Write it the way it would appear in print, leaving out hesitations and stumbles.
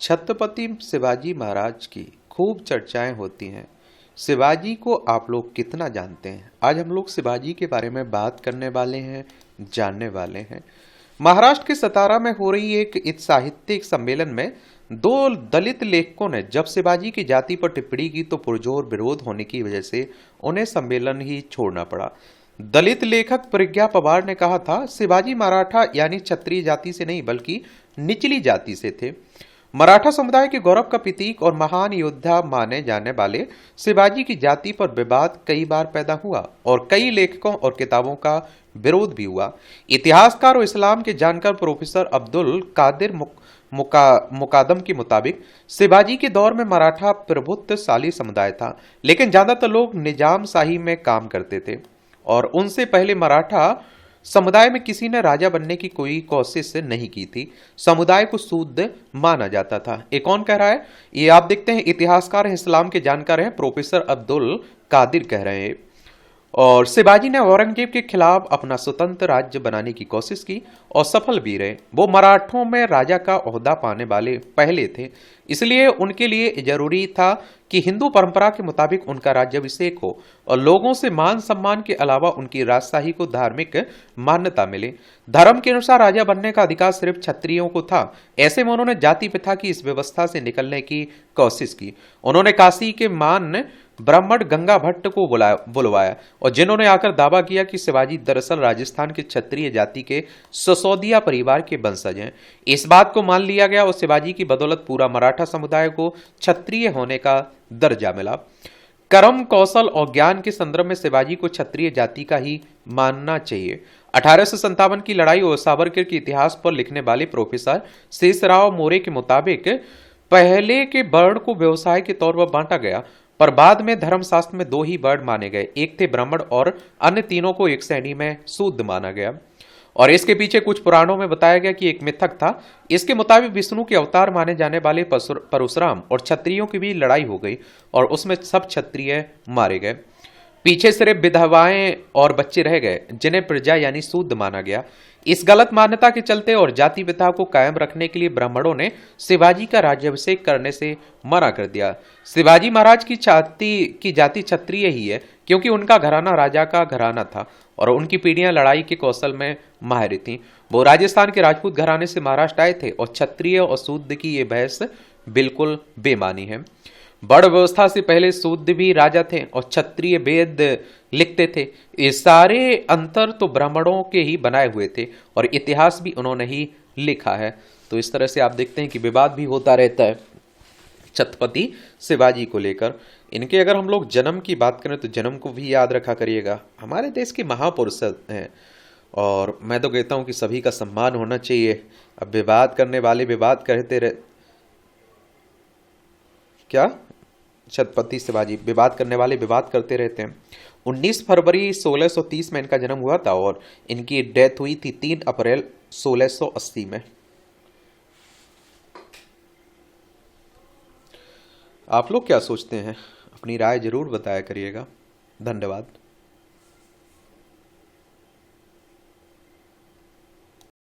छत्रपति शिवाजी महाराज की खूब चर्चाएं होती हैं। शिवाजी को आप लोग कितना जानते हैं? आज हम लोग शिवाजी के बारे में बात करने वाले हैं, जानने वाले हैं। महाराष्ट्र के सतारा में हो रही एक साहित्यिक सम्मेलन में दो दलित लेखकों ने जब शिवाजी की जाति पर टिप्पणी की तो पुरजोर विरोध होने की वजह से उन्हें सम्मेलन ही छोड़ना पड़ा। दलित लेखक प्रज्ञा पवार ने कहा था, शिवाजी मराठा यानी क्षत्रिय जाति से नहीं बल्कि निचली जाति से थे। मराठा समुदाय के गौरव का प्रतीक और महान योद्धा माने जाने वाले शिवाजी की जाति पर विवाद कई बार पैदा हुआ और कई लेखकों और किताबों का विरोध भी हुआ। इतिहासकार और इस्लाम के जानकार प्रोफेसर अब्दुल कादिर मुकादम के मुताबिक शिवाजी के दौर में मराठा प्रभुत्वशाली समुदाय था, लेकिन ज्यादातर लोग निजाम शाही में काम करते थे और उनसे पहले मराठा समुदाय में किसी ने राजा बनने की कोई कोशिश नहीं की थी। समुदाय को शूद्र माना जाता था। ये कौन कह रहा है? ये आप देखते हैं, इतिहासकार हैं, इस्लाम के जानकार हैं, प्रोफेसर अब्दुल कादिर कह रहे हैं। और शिवाजी ने औरंगजेब के खिलाफ अपना स्वतंत्र राज्य बनाने की कोशिश की और सफल भी रहे। वो मराठों में राजा का ओहदा पाने वाले पहले थे, इसलिए उनके लिए जरूरी था कि हिंदू परंपरा के मुताबिक उनका राज्याभिषेक हो और लोगों से मान सम्मान के अलावा उनकी राजशाही को धार्मिक मान्यता मिले। धर्म के अनुसार राजा बनने का अधिकार सिर्फ क्षत्रियों को था। ऐसे में उन्होंने जाति प्रथा की इस व्यवस्था से निकलने की कोशिश की। उन्होंने काशी के मान ब्राह्मण गंगा भट्ट को बुलवाया और जिन्होंने आकर दावा किया कि शिवाजी दरअसल राजस्थान के क्षत्रिय जाति के ससोदिया परिवार के वंशज हैं। इस बात को मान लिया गया और शिवाजी की बदौलत पूरा मराठा समुदाय को क्षत्रिय होने का दर्जा मिला। कर्म, कौशल और ज्ञान के संदर्भ में शिवाजी को क्षत्रिय जाति का ही मानना चाहिए। 1857 की लड़ाई और सावरकर के इतिहास पर लिखने वाले प्रोफेसर शेषराव मोरे के मुताबिक पहले के वर्ण को व्यवसाय के तौर पर बांटा गया, पर बाद में धर्मशास्त्र में दो ही वर्ण माने गए, एक थे ब्राह्मण और अन्य तीनों को एक श्रेणी में शूद्र माना गया। और इसके पीछे कुछ पुराणों में बताया गया कि एक मिथक था। इसके मुताबिक विष्णु के अवतार माने जाने वाले परशुराम और क्षत्रियों की भी लड़ाई हो गई और उसमें सब क्षत्रिय मारे गए। पीछे सिर्फ विधवाएं और बच्चे रह गए जिन्हें प्रजा यानी शूद्र माना गया। इस गलत मान्यता के चलते और जाति प्रथा को कायम रखने के लिए ब्राह्मणों ने शिवाजी का राज्याभिषेक करने से मना कर दिया। शिवाजी महाराज की जाति क्षत्रिय ही है क्योंकि उनका घराना राजा का घराना था और उनकी पीढ़ियां लड़ाई के कौशल में माहिर थीं। वो राजस्थान के राजपूत घराने से महाराष्ट्र आए थे और क्षत्रिय और शूद्र की ये बहस बिल्कुल बेमानी है। बड़ व्यवस्था से पहले शूद्र भी राजा थे और क्षत्रिय वेद लिखते थे। ये सारे अंतर तो ब्राह्मणों के ही बनाए हुए थे और इतिहास भी उन्होंने ही लिखा है। तो इस तरह से आप देखते हैं कि विवाद भी होता रहता है छत्रपति शिवाजी को लेकर। इनके अगर हम लोग जन्म की बात करें तो जन्म को भी याद रखा करिएगा। हमारे देश के महापुरुष हैं और मैं तो कहता हूं कि सभी का सम्मान होना चाहिए। अब विवाद करने वाले विवाद करते रहे, क्या छत्रपति शिवाजी विवाद करने वाले विवाद करते रहते हैं। 19 फरवरी 1630 में इनका जन्म हुआ था और इनकी डेथ हुई थी 3 अप्रैल 1680 में। आप लोग क्या सोचते हैं? अपनी राय जरूर बताया करिएगा। धन्यवाद।